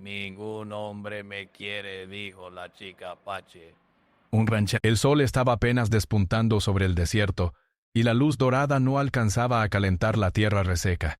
Ningún hombre me quiere, dijo la chica Apache. El sol estaba apenas despuntando sobre el desierto, y la luz dorada no alcanzaba a calentar la tierra reseca.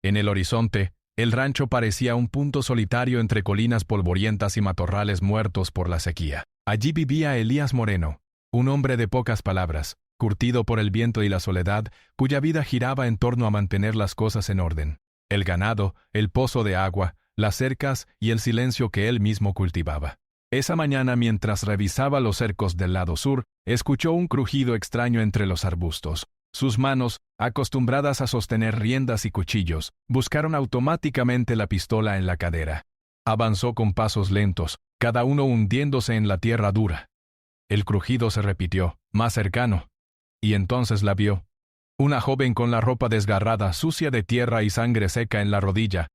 En el horizonte, el rancho parecía un punto solitario entre colinas polvorientas y matorrales muertos por la sequía. Allí vivía Elías Moreno, un hombre de pocas palabras, curtido por el viento y la soledad, cuya vida giraba en torno a mantener las cosas en orden. El ganado, el pozo de agua, las cercas y el silencio que él mismo cultivaba. Esa mañana, mientras revisaba los cercos del lado sur, escuchó un crujido extraño entre los arbustos. Sus manos, acostumbradas a sostener riendas y cuchillos, buscaron automáticamente la pistola en la cadera. Avanzó con pasos lentos, cada uno hundiéndose en la tierra dura. El crujido se repitió, más cercano, y entonces la vio. Una joven con la ropa desgarrada, sucia de tierra y sangre seca en la rodilla.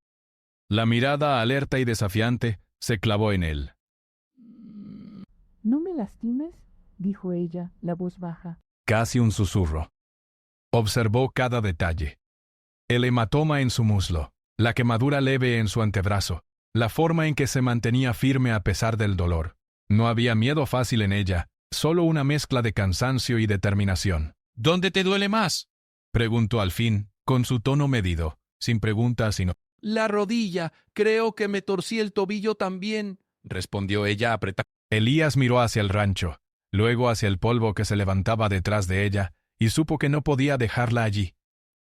La mirada alerta y desafiante se clavó en él. «No me lastimes», dijo ella, la voz baja. Casi un susurro. Observó cada detalle. El hematoma en su muslo, la quemadura leve en su antebrazo, la forma en que se mantenía firme a pesar del dolor. No había miedo fácil en ella, solo una mezcla de cansancio y determinación. ¿Dónde te duele más?, preguntó al fin, con su tono medido, sin preguntas sino. La rodilla, creo que me torcí el tobillo también, respondió ella apretando. Elías miró hacia el rancho, luego hacia el polvo que se levantaba detrás de ella, y supo que no podía dejarla allí.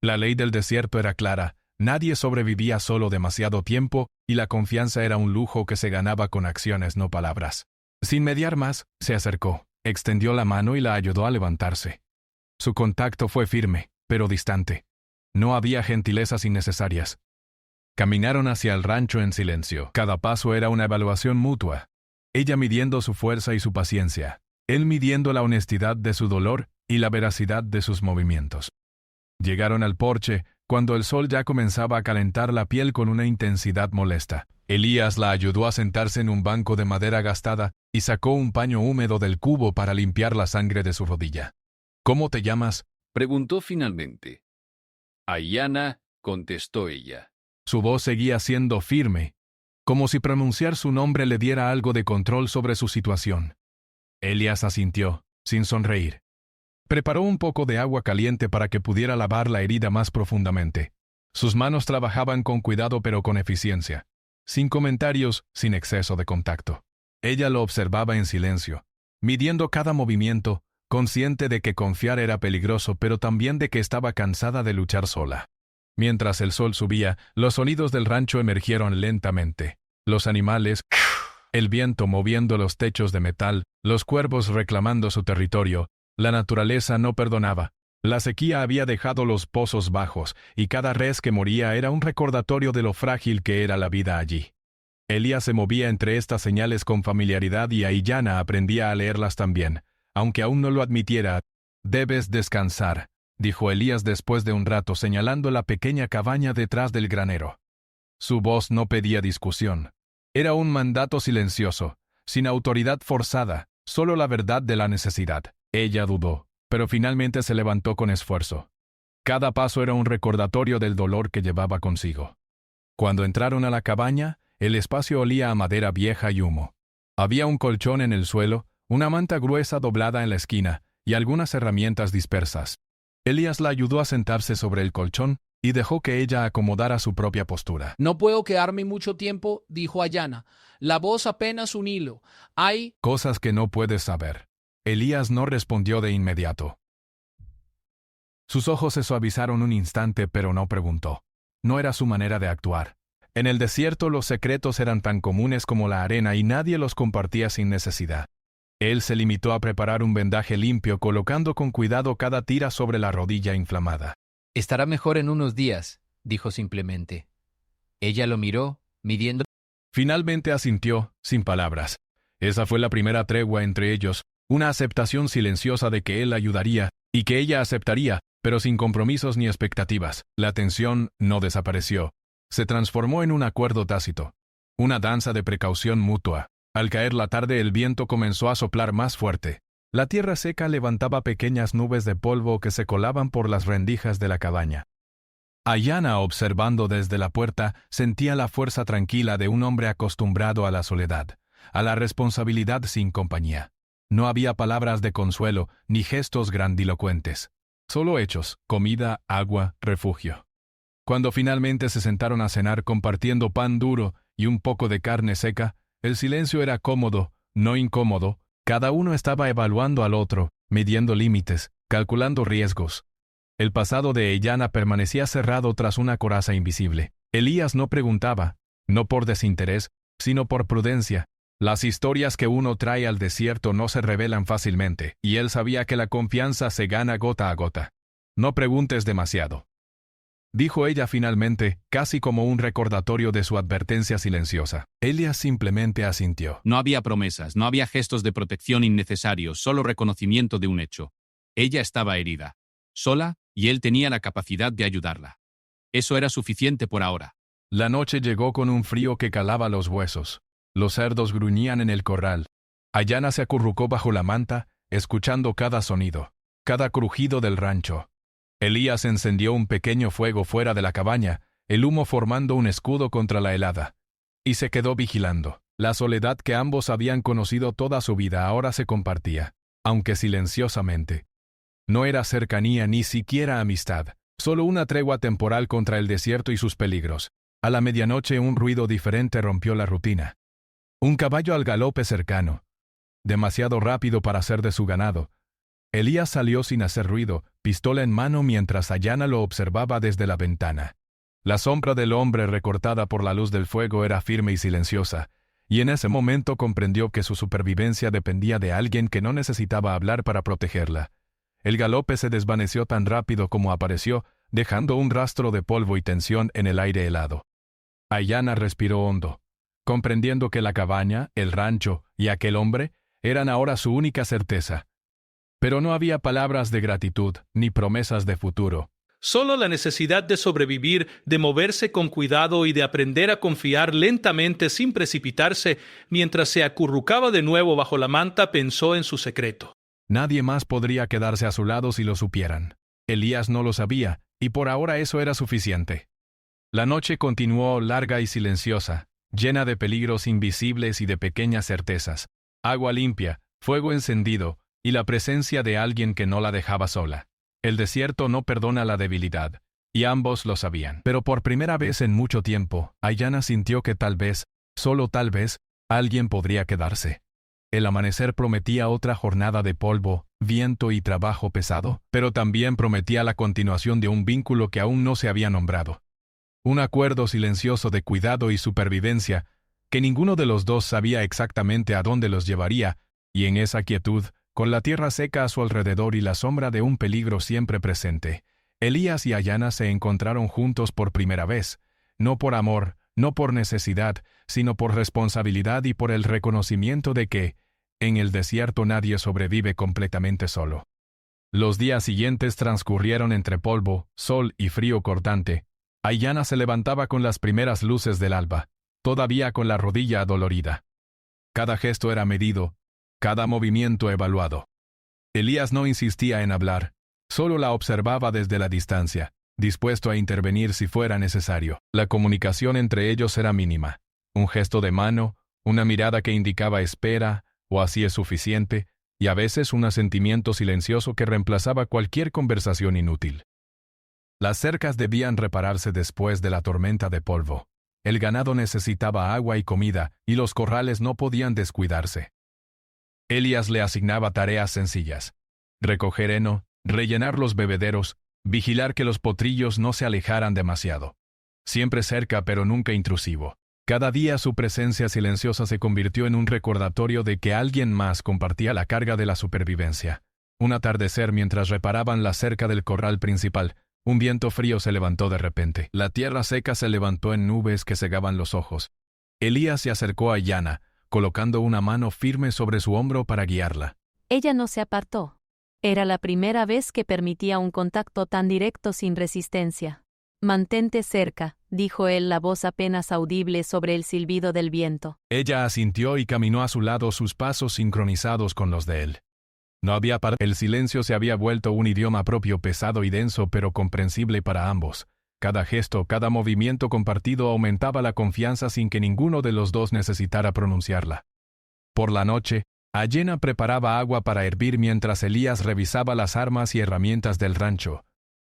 La ley del desierto era clara, nadie sobrevivía solo demasiado tiempo, y la confianza era un lujo que se ganaba con acciones, no palabras. Sin mediar más, se acercó, extendió la mano y la ayudó a levantarse. Su contacto fue firme, pero distante. No había gentilezas innecesarias. Caminaron hacia el rancho en silencio. Cada paso era una evaluación mutua. Ella midiendo su fuerza y su paciencia, él midiendo la honestidad de su dolor y la veracidad de sus movimientos. Llegaron al porche, cuando el sol ya comenzaba a calentar la piel con una intensidad molesta. Elías la ayudó a sentarse en un banco de madera gastada y sacó un paño húmedo del cubo para limpiar la sangre de su rodilla. «¿Cómo te llamas?», preguntó finalmente. Ayana, contestó ella. Su voz seguía siendo firme, como si pronunciar su nombre le diera algo de control sobre su situación. Elías asintió, sin sonreír. Preparó un poco de agua caliente para que pudiera lavar la herida más profundamente. Sus manos trabajaban con cuidado pero con eficiencia. Sin comentarios, sin exceso de contacto. Ella lo observaba en silencio, midiendo cada movimiento, consciente de que confiar era peligroso pero también de que estaba cansada de luchar sola. Mientras el sol subía, los sonidos del rancho emergieron lentamente. Los animales, el viento moviendo los techos de metal, los cuervos reclamando su territorio. La naturaleza no perdonaba. La sequía había dejado los pozos bajos, y cada res que moría era un recordatorio de lo frágil que era la vida allí. Elías se movía entre estas señales con familiaridad y Ayana aprendía a leerlas también, aunque aún no lo admitiera. «Debes descansar», dijo Elías después de un rato señalando la pequeña cabaña detrás del granero. Su voz no pedía discusión. Era un mandato silencioso, sin autoridad forzada, solo la verdad de la necesidad. Ella dudó, pero finalmente se levantó con esfuerzo. Cada paso era un recordatorio del dolor que llevaba consigo. Cuando entraron a la cabaña, el espacio olía a madera vieja y humo. Había un colchón en el suelo, una manta gruesa doblada en la esquina y algunas herramientas dispersas. Elías la ayudó a sentarse sobre el colchón y dejó que ella acomodara su propia postura. «No puedo quedarme mucho tiempo», dijo Ayana. «La voz apenas un hilo. Hay cosas que no puedes saber». Elías no respondió de inmediato. Sus ojos se suavizaron un instante, pero no preguntó. No era su manera de actuar. En el desierto los secretos eran tan comunes como la arena y nadie los compartía sin necesidad. Él se limitó a preparar un vendaje limpio, colocando con cuidado cada tira sobre la rodilla inflamada. «Estará mejor en unos días», dijo simplemente. Ella lo miró, midiendo. Finalmente asintió, sin palabras. Esa fue la primera tregua entre ellos, una aceptación silenciosa de que él ayudaría, y que ella aceptaría, pero sin compromisos ni expectativas. La tensión no desapareció. Se transformó en un acuerdo tácito. Una danza de precaución mutua. Al caer la tarde el viento comenzó a soplar más fuerte. La tierra seca levantaba pequeñas nubes de polvo que se colaban por las rendijas de la cabaña. Ayanna, observando desde la puerta, sentía la fuerza tranquila de un hombre acostumbrado a la soledad, a la responsabilidad sin compañía. No había palabras de consuelo ni gestos grandilocuentes. Solo hechos: comida, agua, refugio. Cuando finalmente se sentaron a cenar compartiendo pan duro y un poco de carne seca, el silencio era cómodo, no incómodo. Cada uno estaba evaluando al otro, midiendo límites, calculando riesgos. El pasado de Ayanna permanecía cerrado tras una coraza invisible. Elías no preguntaba, no por desinterés, sino por prudencia. Las historias que uno trae al desierto no se revelan fácilmente, y él sabía que la confianza se gana gota a gota. No preguntes demasiado, dijo ella finalmente, casi como un recordatorio de su advertencia silenciosa. Elías simplemente asintió. No había promesas, no había gestos de protección innecesarios, solo reconocimiento de un hecho. Ella estaba herida, sola, y él tenía la capacidad de ayudarla. Eso era suficiente por ahora. La noche llegó con un frío que calaba los huesos. Los cerdos gruñían en el corral. Ayanna se acurrucó bajo la manta, escuchando cada sonido, cada crujido del rancho. Elías encendió un pequeño fuego fuera de la cabaña, el humo formando un escudo contra la helada, y se quedó vigilando. La soledad que ambos habían conocido toda su vida ahora se compartía, aunque silenciosamente. No era cercanía ni siquiera amistad, solo una tregua temporal contra el desierto y sus peligros. A la medianoche un ruido diferente rompió la rutina. Un caballo al galope cercano, demasiado rápido para ser de su ganado. Elías salió sin hacer ruido, pistola en mano, mientras Ayanna lo observaba desde la ventana. La sombra del hombre recortada por la luz del fuego era firme y silenciosa, y en ese momento comprendió que su supervivencia dependía de alguien que no necesitaba hablar para protegerla. El galope se desvaneció tan rápido como apareció, dejando un rastro de polvo y tensión en el aire helado. Ayanna respiró hondo, comprendiendo que la cabaña, el rancho y aquel hombre eran ahora su única certeza. Pero no había palabras de gratitud ni promesas de futuro. Solo la necesidad de sobrevivir, de moverse con cuidado y de aprender a confiar lentamente sin precipitarse. Mientras se acurrucaba de nuevo bajo la manta, pensó en su secreto. Nadie más podría quedarse a su lado si lo supieran. Elías no lo sabía, y por ahora eso era suficiente. La noche continuó larga y silenciosa, llena de peligros invisibles y de pequeñas certezas. Agua limpia, fuego encendido, y la presencia de alguien que no la dejaba sola. El desierto no perdona la debilidad, y ambos lo sabían. Pero por primera vez en mucho tiempo, Ayanna sintió que tal vez, solo tal vez, alguien podría quedarse. El amanecer prometía otra jornada de polvo, viento y trabajo pesado, pero también prometía la continuación de un vínculo que aún no se había nombrado. Un acuerdo silencioso de cuidado y supervivencia, que ninguno de los dos sabía exactamente a dónde los llevaría, y en esa quietud, con la tierra seca a su alrededor y la sombra de un peligro siempre presente, Elías y Ayanna se encontraron juntos por primera vez, no por amor, no por necesidad, sino por responsabilidad y por el reconocimiento de que, en el desierto nadie sobrevive completamente solo. Los días siguientes transcurrieron entre polvo, sol y frío cortante. Ayanna se levantaba con las primeras luces del alba, todavía con la rodilla adolorida. Cada gesto era medido, cada movimiento evaluado. Elías no insistía en hablar, solo la observaba desde la distancia, dispuesto a intervenir si fuera necesario. La comunicación entre ellos era mínima. Un gesto de mano, una mirada que indicaba espera, o así es suficiente, y a veces un asentimiento silencioso que reemplazaba cualquier conversación inútil. Las cercas debían repararse después de la tormenta de polvo. El ganado necesitaba agua y comida, y los corrales no podían descuidarse. Elías le asignaba tareas sencillas: recoger heno, rellenar los bebederos, vigilar que los potrillos no se alejaran demasiado. Siempre cerca pero nunca intrusivo. Cada día su presencia silenciosa se convirtió en un recordatorio de que alguien más compartía la carga de la supervivencia. Un atardecer, mientras reparaban la cerca del corral principal, un viento frío se levantó de repente. La tierra seca se levantó en nubes que cegaban los ojos. Elías se acercó a Ayanna, colocando una mano firme sobre su hombro para guiarla. Ella no se apartó. Era la primera vez que permitía un contacto tan directo sin resistencia. «Mantente cerca», dijo él, la voz apenas audible sobre el silbido del viento. Ella asintió y caminó a su lado, sus pasos sincronizados con los de él. No había El silencio se había vuelto un idioma propio, pesado y denso, pero comprensible para ambos. Cada gesto, cada movimiento compartido aumentaba la confianza sin que ninguno de los dos necesitara pronunciarla. Por la noche, Ayanna preparaba agua para hervir mientras Elías revisaba las armas y herramientas del rancho.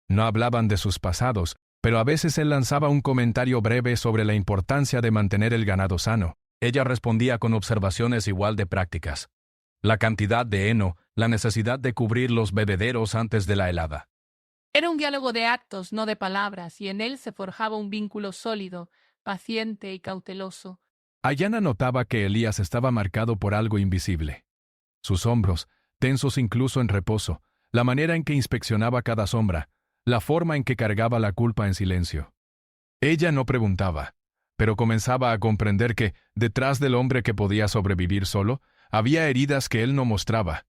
No hablaban de sus pasados, pero a veces él lanzaba un comentario breve sobre la importancia de mantener el ganado sano. Ella respondía con observaciones igual de prácticas. La cantidad de heno, la necesidad de cubrir los bebederos antes de la helada. Era un diálogo de actos, no de palabras, y en él se forjaba un vínculo sólido, paciente y cauteloso. Ayanna notaba que Elías estaba marcado por algo invisible. Sus hombros, tensos incluso en reposo, la manera en que inspeccionaba cada sombra, la forma en que cargaba la culpa en silencio. Ella no preguntaba, pero comenzaba a comprender que, detrás del hombre que podía sobrevivir solo, había heridas que él no mostraba.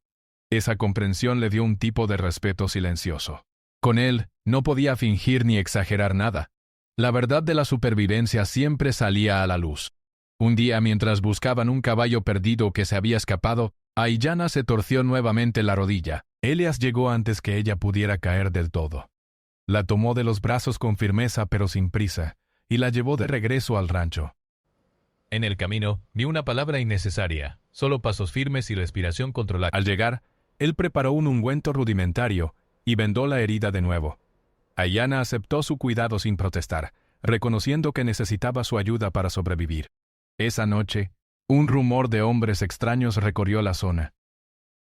Esa comprensión le dio un tipo de respeto silencioso. Con él, no podía fingir ni exagerar nada. La verdad de la supervivencia siempre salía a la luz. Un día, mientras buscaban un caballo perdido que se había escapado, Ayanna se torció nuevamente la rodilla. Elías llegó antes que ella pudiera caer del todo. La tomó de los brazos con firmeza pero sin prisa, y la llevó de regreso al rancho. En el camino, vi una palabra innecesaria, solo pasos firmes y respiración controlada. Al llegar, él preparó un ungüento rudimentario y vendó la herida de nuevo. Ayanna aceptó su cuidado sin protestar, reconociendo que necesitaba su ayuda para sobrevivir. Esa noche, un rumor de hombres extraños recorrió la zona.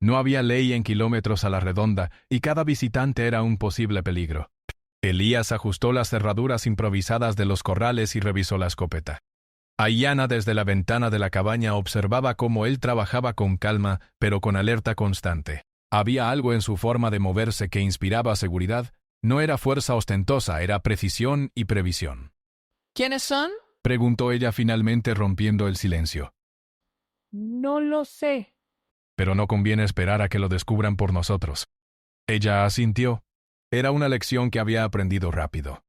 No había ley en kilómetros a la redonda y cada visitante era un posible peligro. Elías ajustó las cerraduras improvisadas de los corrales y revisó la escopeta. Ayanna desde la ventana de la cabaña observaba cómo él trabajaba con calma, pero con alerta constante. Había algo en su forma de moverse que inspiraba seguridad. No era fuerza ostentosa, era precisión y previsión. ¿Quiénes son? Preguntó ella finalmente rompiendo el silencio. No lo sé. Pero no conviene esperar a que lo descubran por nosotros. Ella asintió. Era una lección que había aprendido rápido.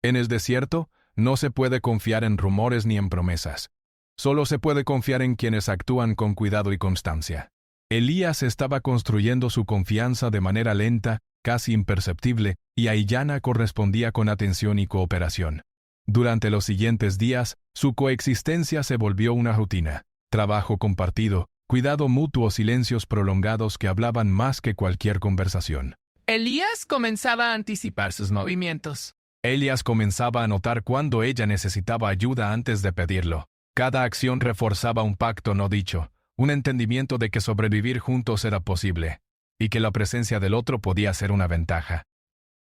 En el desierto, no se puede confiar en rumores ni en promesas. Solo se puede confiar en quienes actúan con cuidado y constancia. Elías estaba construyendo su confianza de manera lenta, casi imperceptible, y Ayanna correspondía con atención y cooperación. Durante los siguientes días, su coexistencia se volvió una rutina. Trabajo compartido, cuidado mutuo, silencios prolongados que hablaban más que cualquier conversación. Elías comenzaba a anticipar sus movimientos. Elías comenzaba a notar cuándo ella necesitaba ayuda antes de pedirlo. Cada acción reforzaba un pacto no dicho, un entendimiento de que sobrevivir juntos era posible, y que la presencia del otro podía ser una ventaja.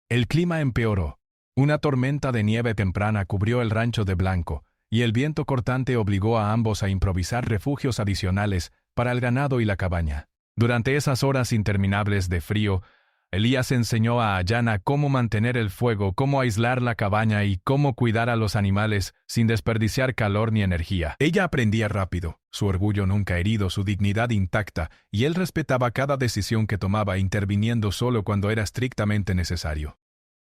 El clima empeoró. Una tormenta de nieve temprana cubrió el rancho de blanco, y el viento cortante obligó a ambos a improvisar refugios adicionales para el ganado y la cabaña. Durante esas horas interminables de frío, Elías enseñó a Ayanna cómo mantener el fuego, cómo aislar la cabaña y cómo cuidar a los animales sin desperdiciar calor ni energía. Ella aprendía rápido, su orgullo nunca herido, su dignidad intacta, y él respetaba cada decisión que tomaba, interviniendo solo cuando era estrictamente necesario.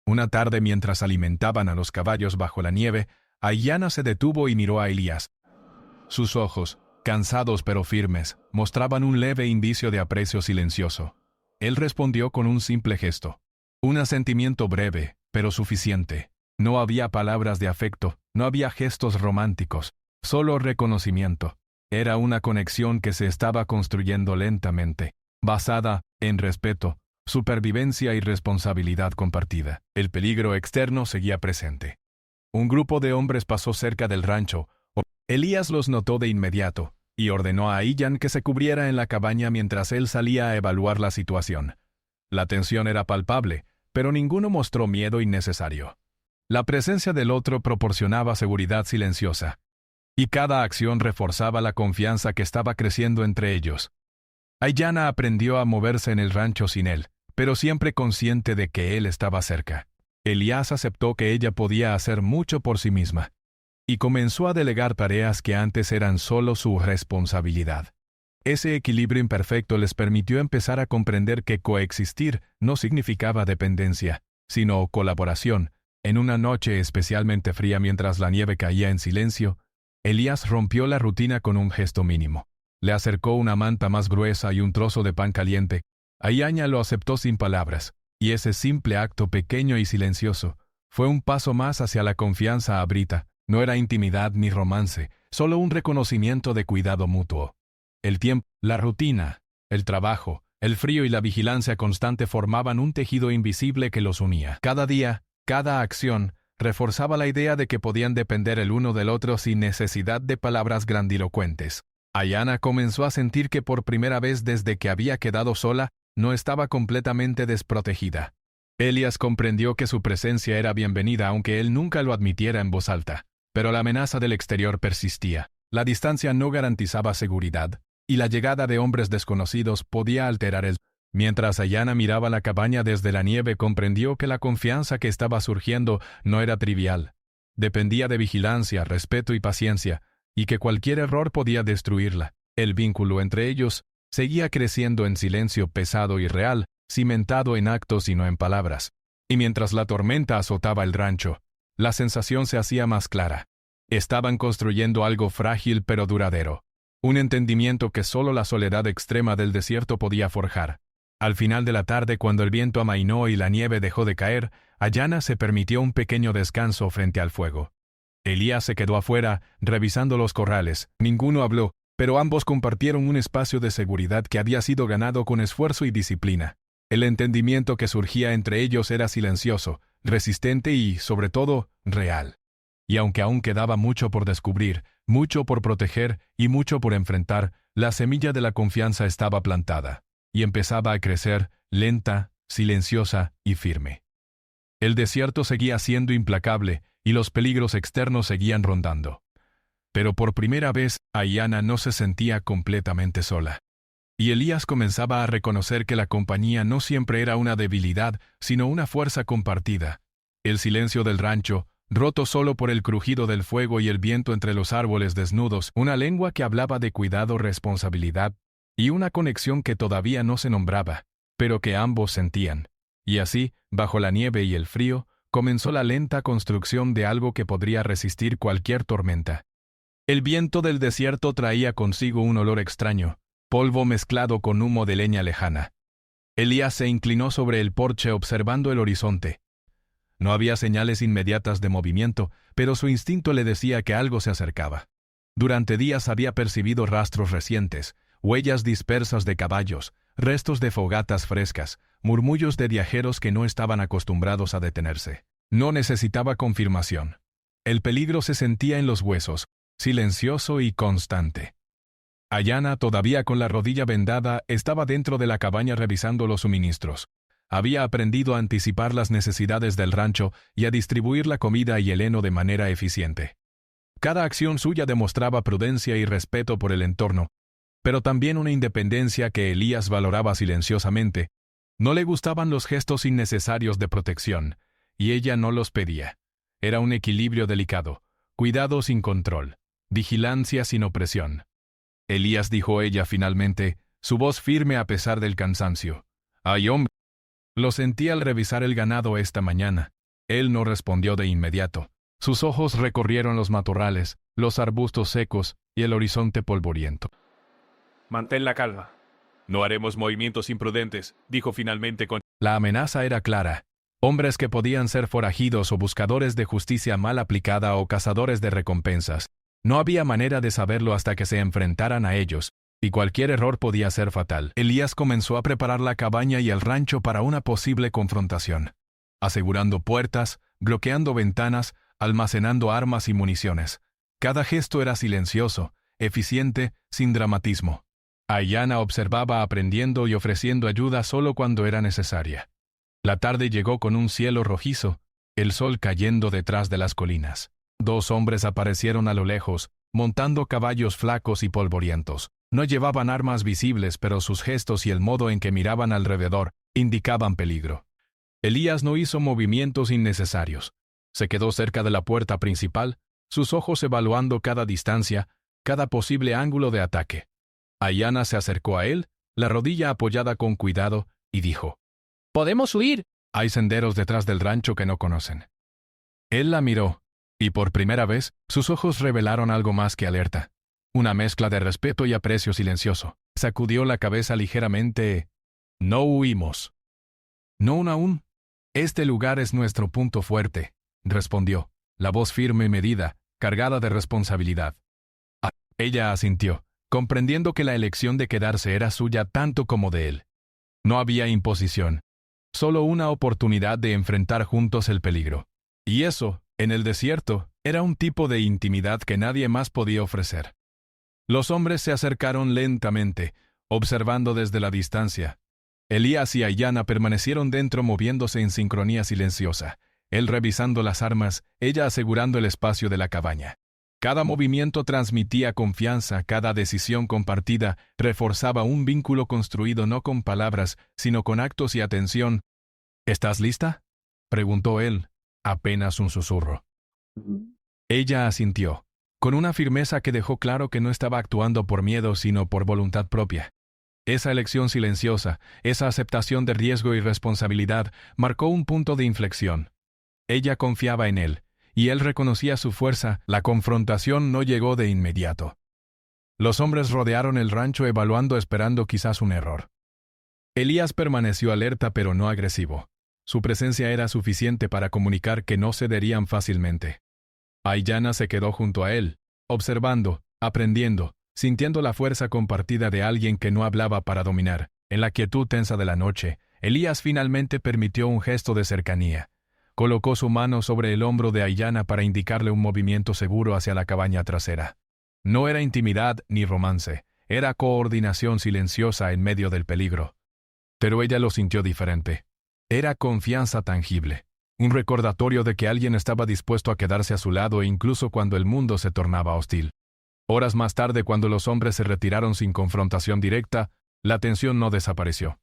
Una tarde, mientras alimentaban a los caballos bajo la nieve, Ayanna se detuvo y miró a Elías. Sus ojos, cansados pero firmes, mostraban un leve indicio de aprecio silencioso. Él respondió con un simple gesto. Un asentimiento breve, pero suficiente. No había palabras de afecto, no había gestos románticos, solo reconocimiento. Era una conexión que se estaba construyendo lentamente, basada en respeto, supervivencia y responsabilidad compartida. El peligro externo seguía presente. Un grupo de hombres pasó cerca del rancho. Elías los notó de inmediato y ordenó a Ayanna que se cubriera en la cabaña mientras él salía a evaluar la situación. La tensión era palpable, pero ninguno mostró miedo innecesario. La presencia del otro proporcionaba seguridad silenciosa, y cada acción reforzaba la confianza que estaba creciendo entre ellos. Ayanna aprendió a moverse en el rancho sin él, pero siempre consciente de que él estaba cerca. Elías aceptó que ella podía hacer mucho por sí misma, y comenzó a delegar tareas que antes eran solo su responsabilidad. Ese equilibrio imperfecto les permitió empezar a comprender que coexistir no significaba dependencia, sino colaboración. En una noche especialmente fría mientras la nieve caía en silencio, Elías rompió la rutina con un gesto mínimo. Le acercó una manta más gruesa y un trozo de pan caliente. Ayanna lo aceptó sin palabras, y ese simple acto pequeño y silencioso Fue un paso más hacia la confianza a Brita. No era intimidad ni romance, solo un reconocimiento de cuidado mutuo. El tiempo, la rutina, el trabajo, el frío y la vigilancia constante formaban un tejido invisible que los unía. Cada día, cada acción, reforzaba la idea de que podían depender el uno del otro sin necesidad de palabras grandilocuentes. Ayanna comenzó a sentir que por primera vez desde que había quedado sola, no estaba completamente desprotegida. Elias comprendió que su presencia era bienvenida aunque él nunca lo admitiera en voz alta. Pero la amenaza del exterior persistía. La distancia no garantizaba seguridad, y la llegada de hombres desconocidos podía alterar el... Mientras Ayanna miraba la cabaña desde la nieve, comprendió que la confianza que estaba surgiendo no era trivial. Dependía de vigilancia, respeto y paciencia, y que cualquier error podía destruirla. El vínculo entre ellos seguía creciendo en silencio pesado y real, cimentado en actos y no en palabras. Y mientras la tormenta azotaba el rancho, la sensación se hacía más clara. Estaban construyendo algo frágil pero duradero. Un entendimiento que solo la soledad extrema del desierto podía forjar. Al final de la tarde, cuando el viento amainó y la nieve dejó de caer, Ayanna se permitió un pequeño descanso frente al fuego. Elías se quedó afuera, revisando los corrales. Ninguno habló, pero ambos compartieron un espacio de seguridad que había sido ganado con esfuerzo y disciplina. El entendimiento que surgía entre ellos era silencioso, resistente y, sobre todo, real. Y aunque aún quedaba mucho por descubrir, mucho por proteger y mucho por enfrentar, la semilla de la confianza estaba plantada, y empezaba a crecer, lenta, silenciosa y firme. El desierto seguía siendo implacable, y los peligros externos seguían rondando. Pero por primera vez, Ayanna no se sentía completamente sola. Y Elías comenzaba a reconocer que la compañía no siempre era una debilidad, sino una fuerza compartida. El silencio del rancho, roto solo por el crujido del fuego y el viento entre los árboles desnudos, una lengua que hablaba de cuidado, responsabilidad, y una conexión que todavía no se nombraba, pero que ambos sentían. Y así, bajo la nieve y el frío, comenzó la lenta construcción de algo que podría resistir cualquier tormenta. El viento del desierto traía consigo un olor extraño, polvo mezclado con humo de leña lejana. Elías se inclinó sobre el porche observando el horizonte. No había señales inmediatas de movimiento, pero su instinto le decía que algo se acercaba. Durante días había percibido rastros recientes, huellas dispersas de caballos, restos de fogatas frescas, murmullos de viajeros que no estaban acostumbrados a detenerse. No necesitaba confirmación. El peligro se sentía en los huesos, silencioso y constante. Ayanna, todavía con la rodilla vendada, estaba dentro de la cabaña revisando los suministros. Había aprendido a anticipar las necesidades del rancho y a distribuir la comida y el heno de manera eficiente. Cada acción suya demostraba prudencia y respeto por el entorno, pero también una independencia que Elías valoraba silenciosamente. No le gustaban los gestos innecesarios de protección, y ella no los pedía. Era un equilibrio delicado, cuidado sin control, vigilancia sin opresión. Elías, dijo ella finalmente, su voz firme a pesar del cansancio. «¡Ay, hombre!». Lo sentí al revisar el ganado esta mañana. Él no respondió de inmediato. Sus ojos recorrieron los matorrales, los arbustos secos y el horizonte polvoriento. Mantén la calma. No haremos movimientos imprudentes, dijo finalmente con... La amenaza era clara. Hombres que podían ser forajidos o buscadores de justicia mal aplicada o cazadores de recompensas. No había manera de saberlo hasta que se enfrentaran a ellos, y cualquier error podía ser fatal. Elías comenzó a preparar la cabaña y el rancho para una posible confrontación, asegurando puertas, bloqueando ventanas, almacenando armas y municiones. Cada gesto era silencioso, eficiente, sin dramatismo. Ayanna observaba aprendiendo y ofreciendo ayuda solo cuando era necesaria. La tarde llegó con un cielo rojizo, el sol cayendo detrás de las colinas. 2 hombres aparecieron a lo lejos, montando caballos flacos y polvorientos. No llevaban armas visibles, pero sus gestos y el modo en que miraban alrededor indicaban peligro. Elías no hizo movimientos innecesarios. Se quedó cerca de la puerta principal, sus ojos evaluando cada distancia, cada posible ángulo de ataque. Ayanna se acercó a él, la rodilla apoyada con cuidado, y dijo: ¡Podemos huir! Hay senderos detrás del rancho que no conocen. Él la miró, y por primera vez, sus ojos revelaron algo más que alerta. Una mezcla de respeto y aprecio silencioso. Sacudió la cabeza ligeramente. No huimos. No aún. Este lugar es nuestro punto fuerte, respondió, la voz firme y medida, cargada de responsabilidad. Ella asintió, comprendiendo que la elección de quedarse era suya tanto como de él. No había imposición, solo una oportunidad de enfrentar juntos el peligro. Y eso, en el desierto, era un tipo de intimidad que nadie más podía ofrecer. Los hombres se acercaron lentamente, observando desde la distancia. Elías y Aiyana permanecieron dentro moviéndose en sincronía silenciosa, él revisando las armas, ella asegurando el espacio de la cabaña. Cada movimiento transmitía confianza, cada decisión compartida reforzaba un vínculo construido no con palabras, sino con actos y atención. ¿Estás lista?, preguntó él, apenas un susurro. Ella asintió, con una firmeza que dejó claro que no estaba actuando por miedo sino por voluntad propia. Esa elección silenciosa, esa aceptación de riesgo y responsabilidad, marcó un punto de inflexión. Ella confiaba en él, y él reconocía su fuerza. La confrontación no llegó de inmediato. Los hombres rodearon el rancho evaluando, esperando quizás un error. Elías permaneció alerta pero no agresivo. Su presencia era suficiente para comunicar que no cederían fácilmente. Aiyana se quedó junto a él, observando, aprendiendo, sintiendo la fuerza compartida de alguien que no hablaba para dominar. En la quietud tensa de la noche, Elías finalmente permitió un gesto de cercanía. Colocó su mano sobre el hombro de Aiyana para indicarle un movimiento seguro hacia la cabaña trasera. No era intimidad ni romance, era coordinación silenciosa en medio del peligro. Pero ella lo sintió diferente. Era confianza tangible, un recordatorio de que alguien estaba dispuesto a quedarse a su lado incluso cuando el mundo se tornaba hostil. Horas más tarde, cuando los hombres se retiraron sin confrontación directa, la tensión no desapareció.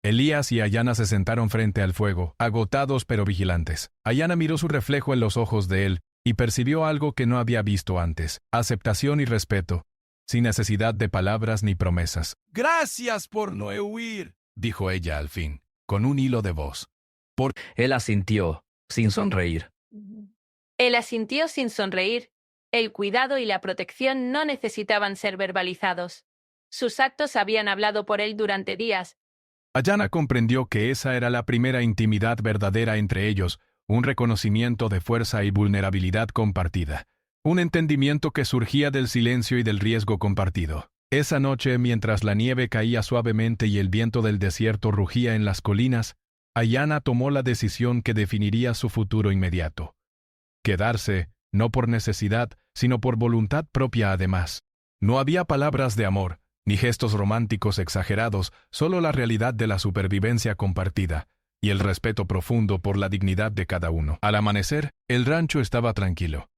Elías y Aiyana se sentaron frente al fuego, agotados pero vigilantes. Aiyana miró su reflejo en los ojos de él y percibió algo que no había visto antes: aceptación y respeto, sin necesidad de palabras ni promesas. «Gracias por no huir», dijo ella al fin, con un hilo de voz. Él asintió, sin sonreír. Él asintió sin sonreír. El cuidado y la protección no necesitaban ser verbalizados. Sus actos habían hablado por él durante días. Aiyana comprendió que esa era la primera intimidad verdadera entre ellos, un reconocimiento de fuerza y vulnerabilidad compartida, un entendimiento que surgía del silencio y del riesgo compartido. Esa noche, mientras la nieve caía suavemente y el viento del desierto rugía en las colinas, Aiyana tomó la decisión que definiría su futuro inmediato. Quedarse, no por necesidad, sino por voluntad propia además. No había palabras de amor, ni gestos románticos exagerados, solo la realidad de la supervivencia compartida, y el respeto profundo por la dignidad de cada uno. Al amanecer, el rancho estaba tranquilo.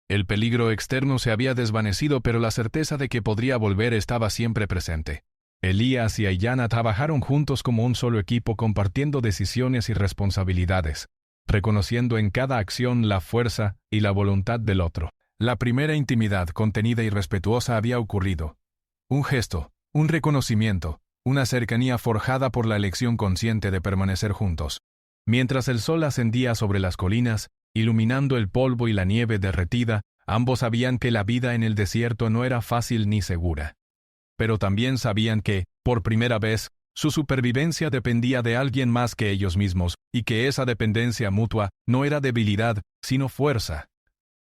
El peligro externo se había desvanecido, pero la certeza de que podría volver estaba siempre presente. Elías y Aiyana trabajaron juntos como un solo equipo, compartiendo decisiones y responsabilidades, reconociendo en cada acción la fuerza y la voluntad del otro. La primera intimidad contenida y respetuosa había ocurrido. Un gesto, un reconocimiento, una cercanía forjada por la elección consciente de permanecer juntos. Mientras el sol ascendía sobre las colinas, iluminando el polvo y la nieve derretida, ambos sabían que la vida en el desierto no era fácil ni segura. Pero también sabían que, por primera vez, su supervivencia dependía de alguien más que ellos mismos, y que esa dependencia mutua no era debilidad, sino fuerza.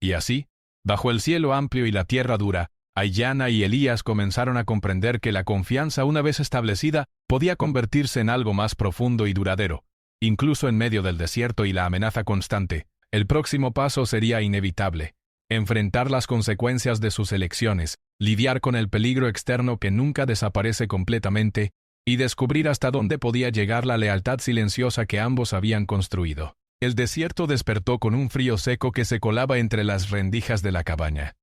Y así, bajo el cielo amplio y la tierra dura, Aiyana y Elías comenzaron a comprender que la confianza, una vez establecida, podía convertirse en algo más profundo y duradero. Incluso en medio del desierto y la amenaza constante, el próximo paso sería inevitable: enfrentar las consecuencias de sus elecciones, lidiar con el peligro externo que nunca desaparece completamente, y descubrir hasta dónde podía llegar la lealtad silenciosa que ambos habían construido. El desierto despertó con un frío seco que se colaba entre las rendijas de la cabaña.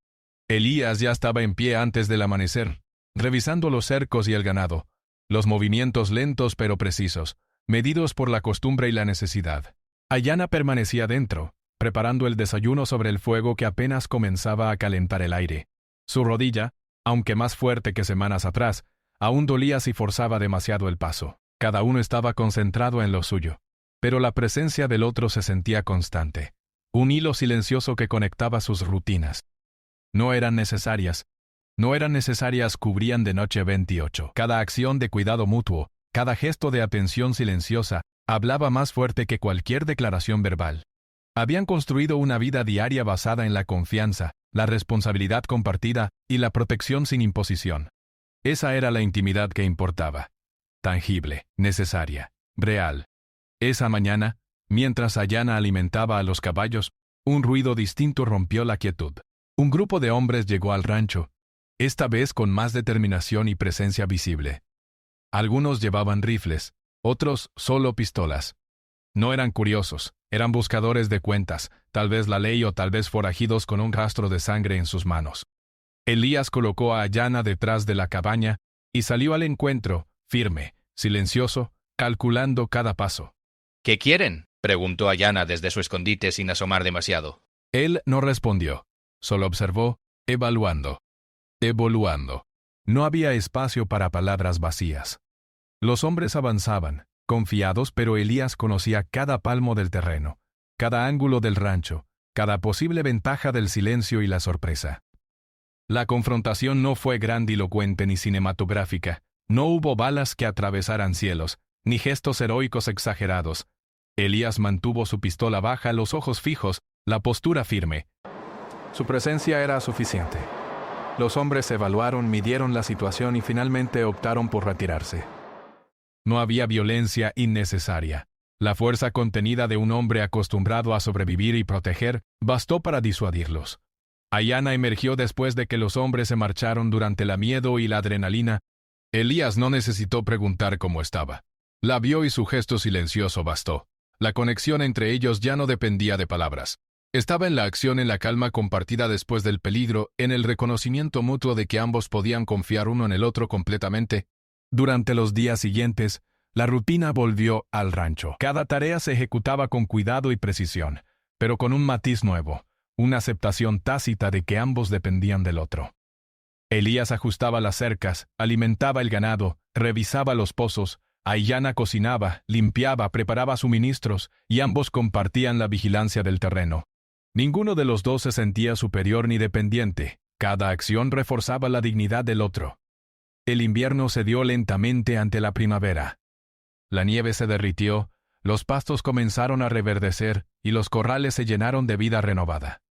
Elías ya estaba en pie antes del amanecer, revisando los cercos y el ganado, los movimientos lentos pero precisos, medidos por la costumbre y la necesidad. Aiyana permanecía dentro, preparando el desayuno sobre el fuego que apenas comenzaba a calentar el aire. Su rodilla, aunque más fuerte que semanas atrás, aún dolía si forzaba demasiado el paso. Cada uno estaba concentrado en lo suyo, pero la presencia del otro se sentía constante, un hilo silencioso que conectaba sus rutinas. No eran necesarias, cubrían de noche 28. Cada acción de cuidado mutuo, cada gesto de atención silenciosa, hablaba más fuerte que cualquier declaración verbal. Habían construido una vida diaria basada en la confianza, la responsabilidad compartida y la protección sin imposición. Esa era la intimidad que importaba. Tangible, necesaria, real. Esa mañana, mientras Ayanna alimentaba a los caballos, un ruido distinto rompió la quietud. Un grupo de hombres llegó al rancho, esta vez con más determinación y presencia visible. Algunos llevaban rifles, otros solo pistolas. No eran curiosos, eran buscadores de cuentas, tal vez la ley o tal vez forajidos con un rastro de sangre en sus manos. Elías colocó a Ayanna detrás de la cabaña y salió al encuentro, firme, silencioso, calculando cada paso. ¿Qué quieren?, preguntó Ayanna desde su escondite sin asomar demasiado. Él no respondió, solo observó, evaluando. No había espacio para palabras vacías. Los hombres avanzaban, confiados, pero Elías conocía cada palmo del terreno, cada ángulo del rancho, cada posible ventaja del silencio y la sorpresa. La confrontación no fue grandilocuente ni cinematográfica, no hubo balas que atravesaran cielos, ni gestos heroicos exagerados. Elías mantuvo su pistola baja, los ojos fijos, la postura firme. Su presencia era suficiente. Los hombres evaluaron, midieron la situación y finalmente optaron por retirarse. No había violencia innecesaria. La fuerza contenida de un hombre acostumbrado a sobrevivir y proteger bastó para disuadirlos. Ayanna emergió después de que los hombres se marcharon durante el miedo y la adrenalina. Elías no necesitó preguntar cómo estaba. La vio y su gesto silencioso bastó. La conexión entre ellos ya no dependía de palabras. Estaba en la acción, en la calma compartida después del peligro, en el reconocimiento mutuo de que ambos podían confiar uno en el otro completamente. Durante los días siguientes, la rutina volvió al rancho. Cada tarea se ejecutaba con cuidado y precisión, pero con un matiz nuevo, una aceptación tácita de que ambos dependían del otro. Elías ajustaba las cercas, alimentaba el ganado, revisaba los pozos, Ayanna cocinaba, limpiaba, preparaba suministros, y ambos compartían la vigilancia del terreno. Ninguno de los dos se sentía superior ni dependiente, cada acción reforzaba la dignidad del otro. El invierno cedió lentamente ante la primavera. La nieve se derritió, los pastos comenzaron a reverdecer y los corrales se llenaron de vida renovada.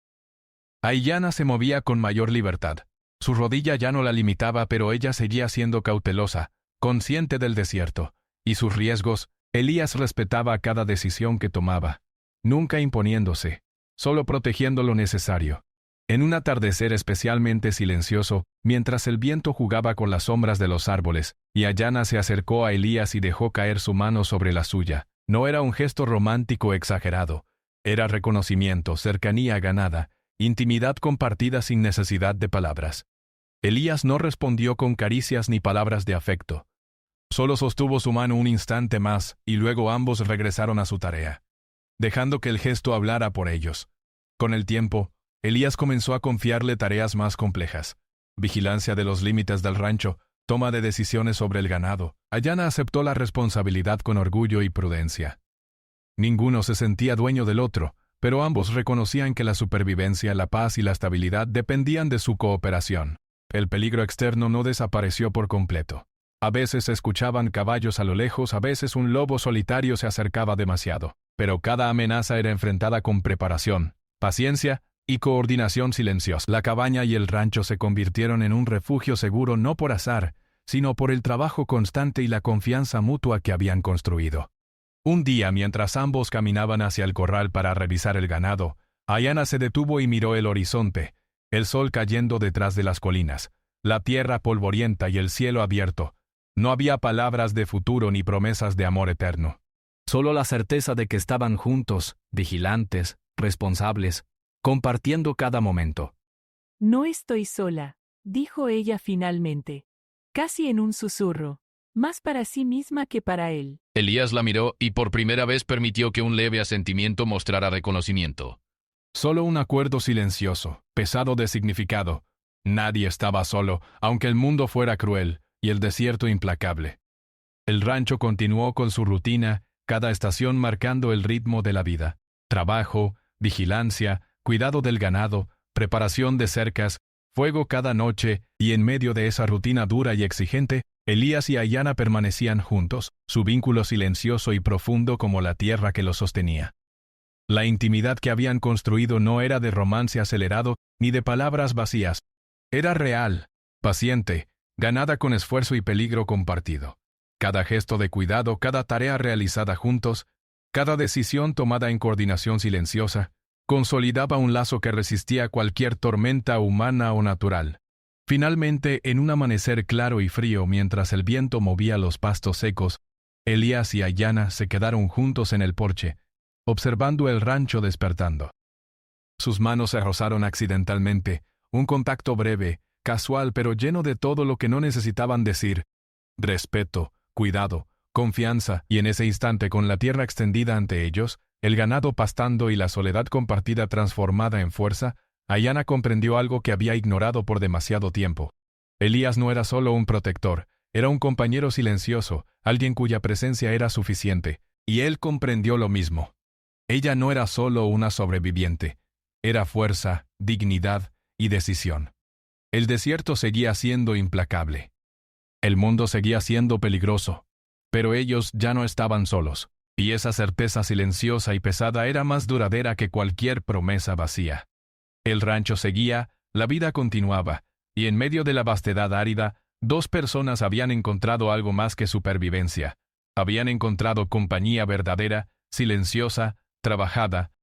Ayanna se movía con mayor libertad. Su rodilla ya no la limitaba, pero ella seguía siendo cautelosa, consciente del desierto y sus riesgos. Elías respetaba cada decisión que tomaba, nunca imponiéndose, solo protegiendo lo necesario. En un atardecer especialmente silencioso, mientras el viento jugaba con las sombras de los árboles, y Ayanna se acercó a Elías y dejó caer su mano sobre la suya, no era un gesto romántico exagerado, era reconocimiento, cercanía ganada, intimidad compartida sin necesidad de palabras. Elías no respondió con caricias ni palabras de afecto. Solo sostuvo su mano un instante más, y luego ambos regresaron a su tarea, dejando que el gesto hablara por ellos. Con el tiempo, Elías comenzó a confiarle tareas más complejas. Vigilancia de los límites del rancho, toma de decisiones sobre el ganado. Ayanna aceptó la responsabilidad con orgullo y prudencia. Ninguno se sentía dueño del otro, pero ambos reconocían que la supervivencia, la paz y la estabilidad dependían de su cooperación. El peligro externo no desapareció por completo. A veces se escuchaban caballos a lo lejos, a veces un lobo solitario se acercaba demasiado, pero cada amenaza era enfrentada con preparación, paciencia y coordinación silenciosa. La cabaña y el rancho se convirtieron en un refugio seguro no por azar, sino por el trabajo constante y la confianza mutua que habían construido. Un día, mientras ambos caminaban hacia el corral para revisar el ganado, Ayanna se detuvo y miró el horizonte, el sol cayendo detrás de las colinas, la tierra polvorienta y el cielo abierto. No había palabras de futuro ni promesas de amor eterno. Solo la certeza de que estaban juntos, vigilantes, responsables, compartiendo cada momento. No estoy sola, dijo ella finalmente, casi en un susurro, más para sí misma que para él. Elías la miró y por primera vez permitió que un leve asentimiento mostrara reconocimiento. Solo un acuerdo silencioso, pesado de significado. Nadie estaba solo, aunque el mundo fuera cruel y el desierto implacable. El rancho continuó con su rutina, cada estación marcando el ritmo de la vida. Trabajo, vigilancia, cuidado del ganado, preparación de cercas, fuego cada noche, y en medio de esa rutina dura y exigente, Elías y Ayanna permanecían juntos, su vínculo silencioso y profundo como la tierra que los sostenía. La intimidad que habían construido no era de romance acelerado ni de palabras vacías. Era real, paciente, ganada con esfuerzo y peligro compartido. Cada gesto de cuidado, cada tarea realizada juntos, cada decisión tomada en coordinación silenciosa, consolidaba un lazo que resistía cualquier tormenta humana o natural. Finalmente, en un amanecer claro y frío, mientras el viento movía los pastos secos, Elías y Ayanna se quedaron juntos en el porche, observando el rancho despertando. Sus manos se rozaron accidentalmente, un contacto breve, casual, pero lleno de todo lo que no necesitaban decir: respeto, cuidado, confianza, y en ese instante, con la tierra extendida ante ellos, el ganado pastando y la soledad compartida transformada en fuerza, Ayanna comprendió algo que había ignorado por demasiado tiempo. Elías no era solo un protector, era un compañero silencioso, alguien cuya presencia era suficiente, y él comprendió lo mismo. Ella no era solo una sobreviviente, era fuerza, dignidad y decisión. El desierto seguía siendo implacable. El mundo seguía siendo peligroso, pero ellos ya no estaban solos, y esa certeza silenciosa y pesada era más duradera que cualquier promesa vacía. El rancho seguía, la vida continuaba, y en medio de la vastedad árida, dos personas habían encontrado algo más que supervivencia. Habían encontrado compañía verdadera, silenciosa, trabajada,